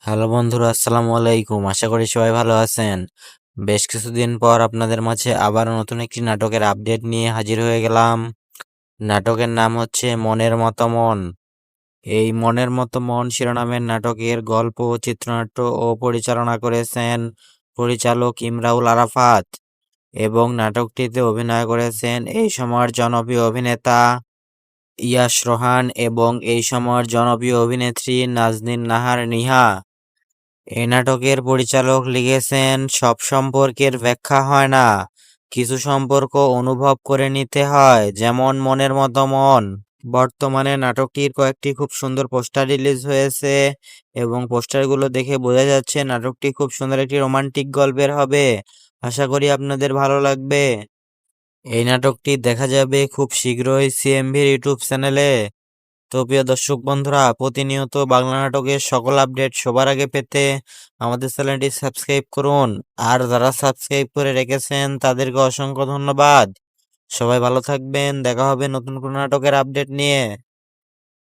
Hello বন্ধুরা, আসসালামু আলাইকুম। আশা করি সবাই ভালো আছেন। বেশ কিছুদিন পর আপনাদের মাঝে আবার নতুন একটি নাটকের আপডেট নিয়ে হাজির হয়ে গেলাম। নাটকের নাম হচ্ছে মনের মতো মন। এই মনের মতো মন শিরোনামের নাটকের গল্প, চিত্রনাট্য ও পরিচালনা করেছেন পরিচালক ইমরাউল আরাফাত এবং নাটকটিতে অভিনয় করেছেন এই সময়ের জনপ্রিয় অভিনেতা ইয়াশ রোহান এবং এই সময়ের জনপ্রিয় অভিনেত্রী নাজনীন নাহার নিহা। এই নাটকের পরিচালক লিখেছেন, সব সম্পর্কের ব্যাখ্যা হয় না, কিছু সম্পর্ক অনুভব করে নিতে হয়, যেমন মনের মতো মন। বর্তমানে নাটকটির কয়েকটি খুব সুন্দর পোস্টার রিলিজ হয়েছে এবং পোস্টারগুলো দেখে বোঝা যাচ্ছে নাটকটি খুব সুন্দর একটি রোমান্টিক গল্পের হবে। আশা করি আপনাদের ভালো লাগবে। এই নাটকটি দেখা যাবে খুব শীঘ্রই সিএমভির ইউটিউব চ্যানেলে। তো প্রিয় দর্শক বন্ধুরা, প্রতিনিয়ত বাংলা নাটকের সকল আপডেট সবার আগে পেতে আমাদের চ্যানেলটি সাবস্ক্রাইব করুন। আর যারা সাবস্ক্রাইব করে রেখেছেন তাদেরকে অসংখ্য ধন্যবাদ। সবাই ভালো থাকবেন। দেখা হবে নতুন কোনো নাটকের আপডেট নিয়ে।